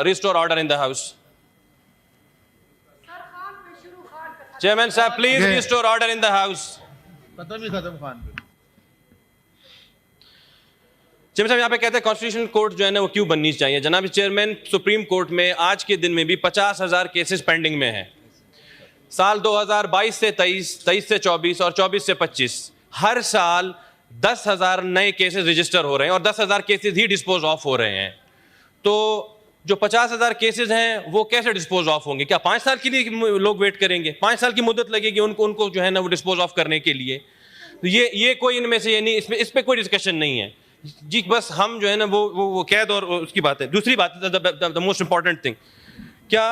restore order in the house. Chairman साहब, please restore order in the house. Chairman साहब यहाँ पे कहते हैं कॉन्स्टिट्यूशनल कोर्ट जो है ना वो क्यों बननी चाहिए। जनाब चेयरमैन, सुप्रीम कोर्ट में आज के दिन में भी 50,000 केसेस पेंडिंग में हैं। साल 2022 से 23, 23 से 24 और 24 से 25 हर साल 10,000 नए केसेस रजिस्टर हो रहे हैं और 10,000 केसेस ही डिस्पोज ऑफ हो रहे हैं। तो जो 50,000 केसेस हैं वो कैसे डिस्पोज ऑफ होंगे? क्या 5 साल के लिए लोग वेट करेंगे? 5 साल की मुद्दत लगेगी उनको जो है ना वो डिस्पोज ऑफ करने के लिए? तो ये कोई इनमें से ये नहीं, इस पे कोई डिस्कशन नहीं है जी। बस हम जो है ना वो कैद और उसकी बात है। दूसरी बात है द मोस्ट इंपॉर्टेंट थिंग, क्या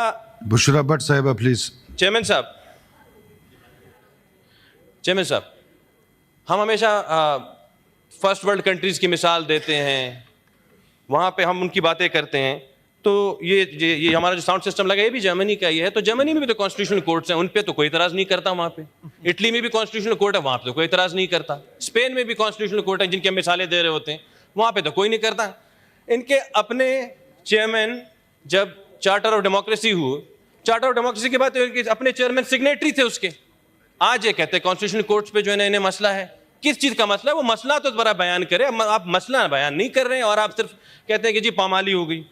बुशरा भट्ट साहिबा प्लीज। चेयरमैन साहब, हम हमेशा फर्स्ट वर्ल्ड कंट्रीज की मिसाल देते हैं, वहाँ पे हम उनकी बातें करते हैं। तो ये हमारा जो साउंड सिस्टम लगा ये भी जर्मनी का ही है। तो जर्मनी में भी तो कॉन्स्टिट्यूशनल कोर्ट्स हैं, उन पे तो कोई इतराज़ नहीं करता वहाँ पे। इटली में भी कॉन्स्टिट्यूशनल कोर्ट है, वहाँ पे तो कोई इतराज़ नहीं करता। स्पेन में भी कॉन्स्टिट्यूशनल कोर्ट है जिनके मिसालें दे रहे होते हैं, वहाँ पे तो कोई नहीं करता। इनके अपने चेयरमैन जब चार्टर ऑफ डेमोक्रेसी हुआ, चार्टर ऑफ डेमोक्रेसी की बात अपने चेयरमैन सिग्नेटरी थे उसके। आज ये कहते हैं कॉन्स्टिट्यूशनल कोर्ट्स पे जो है ना इन्हें मसला है। किस चीज़ का मसला है? वो मसला तो बड़ा बयान करे, आप मसला बयान नहीं कर रहे हैं और आप सिर्फ कहते हैं कि जी पामाली हो गई।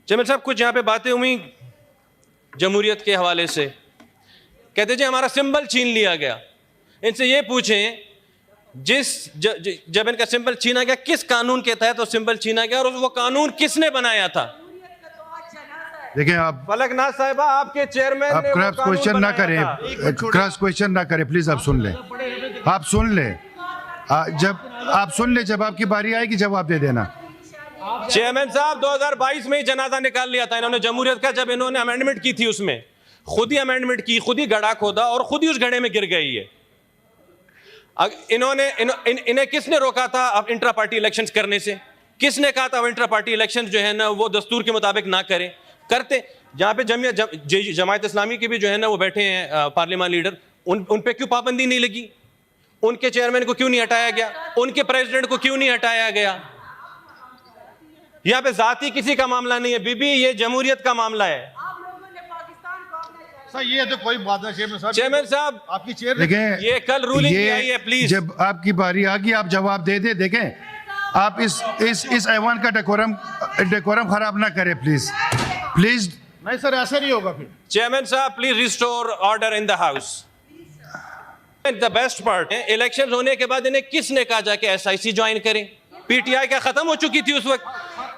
चेयरमैन साहब, कुछ यहाँ पे बातें हुई जमहूरियत के हवाले से, कहते जी हमारा सिंबल छीन लिया गया। इनसे ये पूछें जब इनका सिंबल छीना गया किस कानून के तहत वो सिंबल छीना गया और वो कानून किसने बनाया था? देखिए आप फलकनाथ साहिबा, आपके चेयरमैन आप क्रॉस क्वेश्चन ना करें, क्रॉस क्वेश्चन ना करें प्लीज। आप सुन लें, आप सुन लें, जब आपकी बारी आएगी जवाब दे देना। चेयरमैन साहब, 2022 में ही जनाजा निकाल लिया था इन्होंने जमहूरियत का, जब इन्होंने अमेंडमेंट की थी उसमें खुद ही अमेंडमेंट की, खुद ही गड्ढा खोदा और खुद ही उस गड्ढे में गिर गई है। इन्हें किसने रोका था अब इंट्रा पार्टी इलेक्शंस करने से? किसने कहा था इंट्रा पार्टी इलेक्शंस जो है ना वो दस्तूर के मुताबिक ना करें? करते। जहाँ पे जमायत इस्लामी के भी जो है ना वो बैठे हैं पार्लियामेंट लीडर, उन पे क्यों पाबंदी नहीं लगी? उनके चेयरमैन को क्यों नहीं हटाया गया? उनके प्रेसिडेंट को क्यों नहीं हटाया गया? यहाँ पे जाती किसी का मामला नहीं है बीबी, ये जमहूरियत का मामला है। सर ये तो कोई बात नहीं चेयरमैन साहब, आपकी चेयर देखें, ये कल रूलिंग आई है, प्लीज जब आपकी बारी आ गई आप जवाब दे दे। देखें, आप इस ऐवान का डेकोरम खराब ना करें प्लीज। नहीं सर, ऐसा नहीं होगा फिर। चेयरमैन साहब, please restore order in the house. The best part है, इलेक्शन होने के बाद इन्हें किसने कहा जाके SIC ज्वाइन करें? PTI क्या खत्म हो चुकी थी उस वक्त?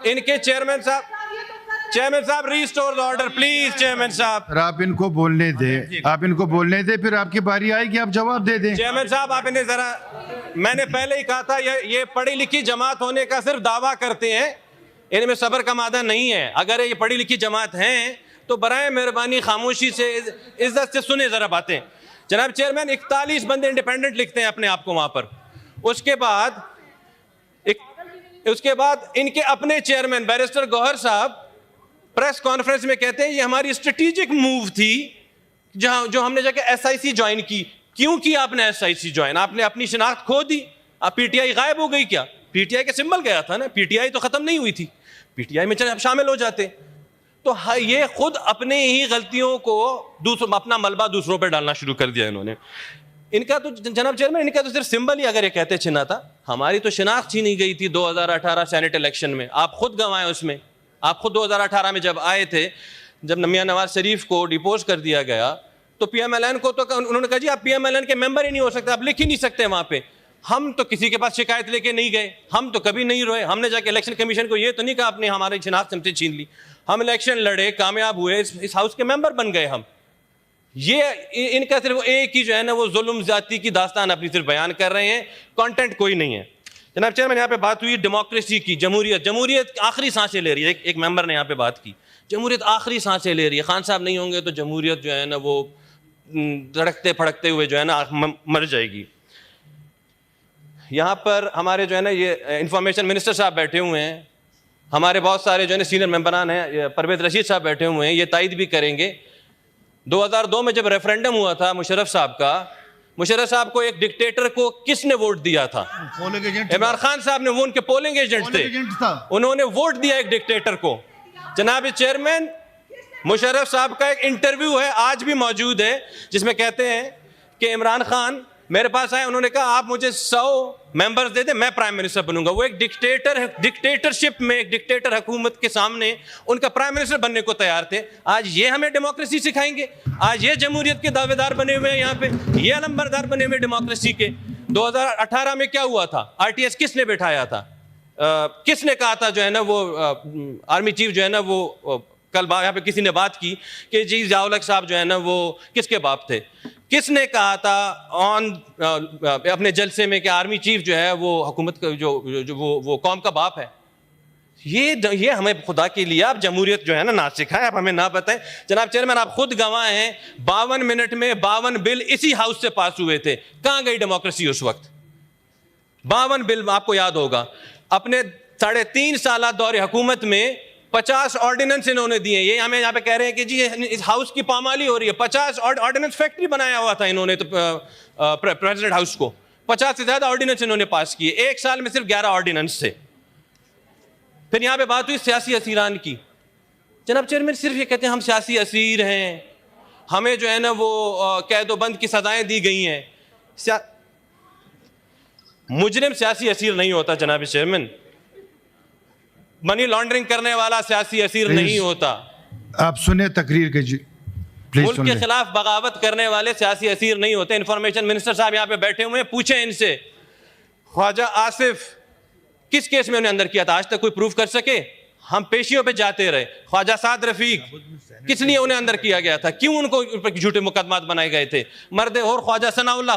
इनके चेयरमैन साहब restore the order please. Chairman साहब, आप इनको बोलने दे, फिर आपकी बारी आएगी आप जवाब दे दें। चेयरमैन साहब, आप इन्हें जरा, मैंने पहले ही कहा था ये पढ़ी लिखी जमात होने का सिर्फ दावा करते हैं, इनमें सब्र का मादा नहीं है। अगर ये पढ़ी लिखी जमात हैं तो बराए मेहरबानी खामोशी से इज्जत से सुने जरा बातें। जनाब चेयरमैन, 41 बंदे इंडिपेंडेंट लिखते हैं अपने आप को वहां पर। उसके बाद इनके अपने चेयरमैन बैरिस्टर गौहर साहब प्रेस कॉन्फ्रेंस में कहते हैं ये हमारी स्ट्रेटेजिक मूव थी जो हमने जाके SIC ज्वाइन की। क्यों की आपने SIC ज्वाइन? आपने अपनी शिनाख्त खो दी। आप PTI गायब हो गई क्या? PTI का सिंबल गया था ना, PTI तो खत्म नहीं हुई थी, PTI में चले आप शामिल हो जाते। तो ये खुद अपने ही गलतियों को अपना मलबा दूसरों पर डालना शुरू कर दिया इन्होंने। इनका तो जनाब चेयरमैन, इनका तो सिर्फ सिंबल ही अगर ये कहते छिना था, हमारी तो शिनाख्त छीनी गई थी 2018 सेनेट इलेक्शन में। आप खुद गंवाए उसमें। आप खुद 2018 में जब आए थे, जब मियां नवाज शरीफ को डिपोज कर दिया गया तो PMLN को तो उन्होंने कहा जी आप PMLN के मेंबर ही नहीं हो सकते, आप लिख ही नहीं सकते वहां पे। हम तो किसी के पास शिकायत लेके नहीं गए, हम तो कभी नहीं रोए। हमने जाके इलेक्शन कमीशन को ये तो नहीं कहा आपने हमारी शिनाख्त हमसे छीन ली। हम इलेक्शन लड़े, कामयाब हुए, इस हाउस के मेंबर बन गए हम। ये इनका सिर्फ एक ही जो है ना वो जुल्म जाती की दास्तान अपनी सिर्फ बयान कर रहे हैं, कंटेंट कोई नहीं है। जनाब चेयरमैन, यहाँ पे बात हुई डेमोक्रेसी की, जमहूरियत आखिरी सांसें ले रही है। एक मेंबर ने यहाँ पे बात की, जमहूरियत आखिरी सांसें ले रही है। खान साहब नहीं होंगे तो जमहूरियत जो है ना वो धड़कते फड़कते हुए जो है ना मर जाएगी। यहाँ पर हमारे जो है ना ये इंफॉर्मेशन मिनिस्टर साहब बैठे हुए हैं, हमारे बहुत सारे जो है ना सीनियर मेंबरान हैं, परवेज रशीद साहब बैठे हुए हैं, ये तायद भी करेंगे। 2002 में जब रेफरेंडम हुआ था मुशर्रफ साहब का, मुशर्रफ साहब को एक डिक्टेटर को किसने वोट दिया था? पोलिंग एजेंट इमरान खान साहब ने, वो उनके पोलिंग एजेंट थे, था। उन्होंने वोट दिया एक डिक्टेटर को। जनाब चेयरमैन, मुशर्रफ साहब का एक इंटरव्यू है, आज भी मौजूद है, जिसमें कहते हैं कि इमरान खान मेरे पास आए, उन्होंने कहा आप मुझे 100 मेंबर्स दे दे, मैं प्राइम मिनिस्टर बनूंगा। वो एक डिक्टेटर है, डिक्टेटरशिप में, एक डिक्टेटर हुकूमत के सामने उनका प्राइम मिनिस्टर बनने को तैयार थे। आज ये हमें डेमोक्रेसी सिखाएंगे? आज ये जमहूरियत के दावेदार बने हुए हैं यहाँ पे, ये अलंबरदार बने हुए डेमोक्रेसी के। 2018 में क्या हुआ था? RTS किसने बैठाया था? किसने कहा था जो है ना वो आर्मी चीफ जो है ना वो कल यहाँ पे किसी ने बात की कि जी ज़िया-उल-हक साहब जो है ना वो किसके बाप थे? किसने कहा था अपने जलसे में कि आर्मी चीफ जो है वो हुकूमत का जो वो कौम का बाप है? ये हमें खुदा के लिए आप जमहूरियत जो है ना सिखाएं, आप हमें ना बताएं। जनाब चेयरमैन, आप खुद गवाह हैं, 52 मिनट में 52 बिल इसी हाउस से पास हुए थे। कहाँ गई डेमोक्रेसी उस वक्त? 52 बिल, आपको याद होगा, अपने 3.5 साल दौरे हुकूमत में 50 ऑर्डिनेंस इन्होंने दिए। ये हमें यहाँ पे कह रहे हैं कि जी इस हाउस की पामाली हो रही है। 50 ऑर्डिनेंस फैक्ट्री बनाया हुआ था इन्होंने तो प्रेसिडेंट हाउस को। 50 से ज्यादा ऑर्डिनेंस इन्होंने पास किए, एक साल में सिर्फ 11 ऑर्डिनेंस से। फिर यहाँ पे बात हुई सियासी असीरान की। जनाब चेयरमैन, सिर्फ ये कहते हैं हम सियासी असीर हैं, हमें जो है ना वो कैदोबंद की सजाएं दी गई हैं। मुजरिम सियासी असीर नहीं होता जनाब चेयरमैन, मनी लॉन्ड्रिंग करने वाला सियासी असीर नहीं होता। आप सुने तकरीर के जी, प्लीज मुल्क के खिलाफ बगावत करने वाले सियासी असीर नहीं होते। इंफॉर्मेशन मिनिस्टर साहब यहाँ पे बैठे हुए हैं, पूछें इनसे ख्वाजा आसिफ किस केस में उन्हें अंदर किया था? आज तक कोई प्रूफ कर सके? हम पेशियों पे जाते रहे। ख्वाजा साद रफीक किस लिए उन्हें अंदर किया गया था? क्यों उनको झूठे मुकदमात बनाए गए थे? मर्द और ख्वाजा सनाउल्लाह,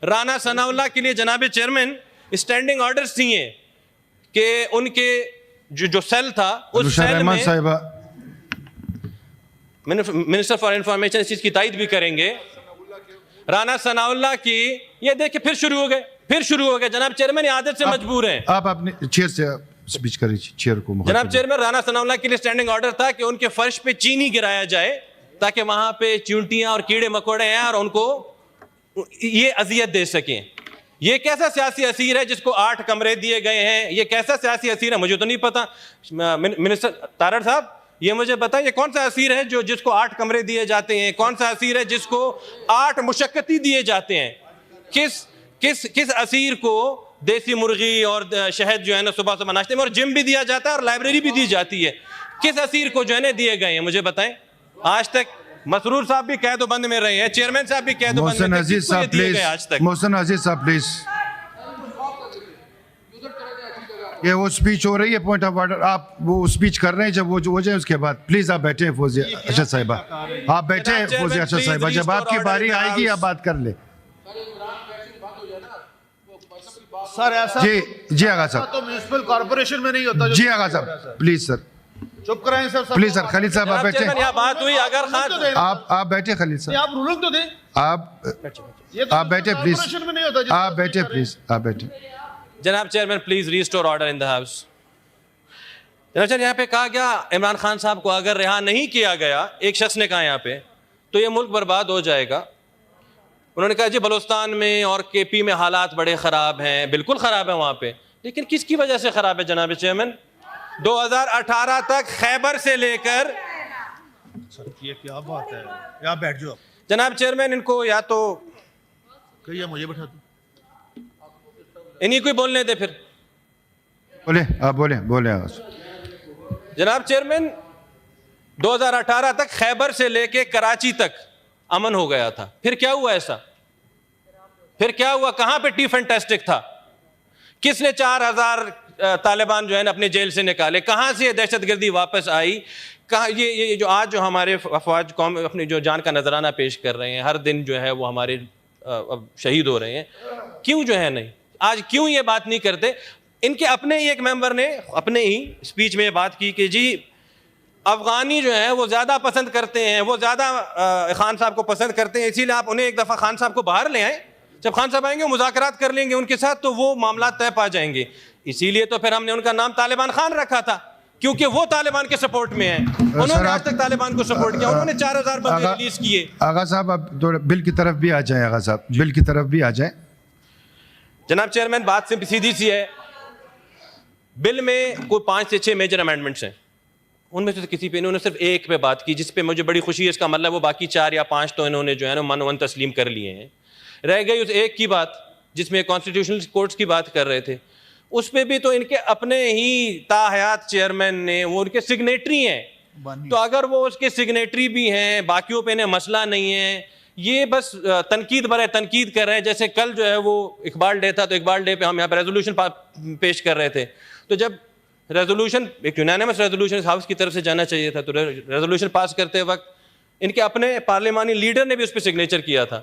राना सनाउल्लाह के लिए जनाब चेयरमैन स्टैंडिंग ऑर्डर्स दिए कि उनके जो सेल था उस सेल में, मिनिस्टर फॉर इंफॉर्मेशन इस चीज की तायद भी करेंगे, राना सनाउल्लाह की, ये देखिए फिर शुरू हो गए। जनाब चेयरमैन आदत से मजबूर हैं। आप अपने चेयर से स्पीच करिए, चेयर को। जनाब चेयरमैन, राना सनाउल्लाह के लिए स्टैंडिंग ऑर्डर था कि उनके फर्श पे चीनी गिराया जाए ताकि वहां पे चींटियां और कीड़े मकोड़े हैं और उनको ये अजियत दे सकें। ये कैसा सियासी असीर है जिसको 8 कमरे दिए गए हैं? ये कैसा सियासी असीर है? मुझे तो नहीं पता। मिनिस्टर तारड़ साहब, ये मुझे बताएं, ये कौन सा असीर है जो जिसको 8 कमरे दिए जाते हैं? कौन सा असीर है जिसको 8 मुशक्कती दिए जाते हैं? किस असीर को देसी मुर्गी और शहद जो है ना सुबह सुबह नाश्ते में, और जिम भी दिया जाता है और लाइब्रेरी भी दी जाती है? किस असीर को जो है ना दिए गए हैं, मुझे बताएं। आज तक मसरूर साहब भी कैदोबंद में रहे हैं, चेयरमैन साहब भी कैदोबंद में, मोहसिन अजीज साहब प्लीज, आज तक। मोहसिन अजीज साहब प्लीज, ये वो स्पीच हो रही है, पॉइंट ऑफ ऑर्डर। आप वो स्पीच कर रहे हैं, जब वो हो जाए उसके बाद प्लीज आप बैठे फौजिया अरशद साहिबा, आप बैठे फौजिया अरशद साहिबा, जब आपकी बारी आएगी आप बात कर ले। सर ऐसा जी आगा साहब, तो म्युनिसिपल कॉर्पोरेशन में नहीं होता। जी आगा साहब प्लीज सर, चुप कराएं सर। Please sir. खलील साहब आप बैठे, बात हुई अगर खान आप बैठे खलील साहब, आप रूलिंग तो दें। आप बैठे प्लीज, आप बैठे प्लीज, आप बैठे। जनाब chairman please restore order in the house. जनाब चेयरमैन, यहाँ पे कहा गया इमरान खान साहब को अगर रिहा नहीं किया गया, एक शख्स ने कहा यहाँ पे, तो ये मुल्क बर्बाद हो जाएगा। उन्होंने कहा जी बलूचिस्तान में और KP में हालात बड़े ख़राब हैं। बिल्कुल ख़राब है वहाँ पे, लेकिन किसकी वजह से ख़राब है जनाब चेयरमैन? 2018 तक खैबर से लेकर, सर ये क्या बात है, यहाँ बैठ जाओ जनाब चेयरमैन, इनको या तो कहिए मुझे बैठा दो, इन्हीं को ही बोलने दे फिर। बोले आप, बोले जनाब चेयरमैन, 2018 तक खैबर से लेके कराची तक अमन हो गया था। फिर क्या हुआ ऐसा? फिर क्या हुआ? कहां पे टी फैंटास्टिक था? किसने 4000 तालिबान जो है ना अपने जेल से निकाले? कहां से दहशतगर्दी वापस आई? कहाँ ये जो आज जो हमारे अफवाज कौम अपनी जो जान का नजराना पेश कर रहे हैं, हर दिन जो है वो हमारे शहीद हो रहे हैं, क्यों जो है नहीं आज क्यों ये बात नहीं करते? इनके अपने ही एक मेंबर ने अपने ही स्पीच में बात की कि जी अफगानी जो है वो ज़्यादा पसंद करते हैं, वो ज़्यादा खान साहब को पसंद करते हैं, इसीलिए आप उन्हें एक दफ़ा खान साहब को बाहर ले आएँ। जब खान साहब आएंगे मुज़ाकरात कर लेंगे उनके साथ, तो वो मामला तय पा जाएंगे। इसीलिए तो फिर हमने उनका नाम तालिबान खान रखा था। क्योंकि वो तालिबान के सपोर्ट में है। उन्होंने आज तक तालिबान को सपोर्ट किया, उन्होंने 4000 बंदे रिलीज किए। आगा साहब आप थोड़ा बिल की तरफ भी आ जाएं, आगा साहब बिल की तरफ भी आ जाएं। जनाब चेयरमैन, बात से सीधी सी है, बिल में कोई 5 से 6 मेजर अमेंडमेंट्स हैं, उनमें से किसी पे इन्होंने सिर्फ एक पे बात की, जिस पे मुझे बड़ी खुशी है। इसका मतलब वो बाकी 4 या 5 तो इन्होंने जो है ना मन तस्लीम कर लिए हैं। रह गई उस एक की बात जिसमें कॉन्स्टिट्यूशनल कोर्ट्स की बात कर रहे थे, उस पे भी तो इनके अपने ही ताहयात चेयरमैन ने, वो उनके सिग्नेटरी हैं। तो अगर वो उसके सिग्नेटरी भी हैं, बाकियों पे इन्हें मसला नहीं है, ये बस तनकीद बरे तनकीद कर रहे हैं। जैसे कल जो है वो इकबाल डे था, तो इकबाल डे पे हम यहाँ पे रेजोल्यूशन पेश कर रहे थे, तो जब रेजोल्यूशन एक यूनानिमस रेजोल्यूशन हाउस की तरफ से जाना चाहिए था, तो रेजोल्यूशन पास करते वक्त इनके अपने पार्लिमानी लीडर ने भी उस पर सिग्नेचर किया था।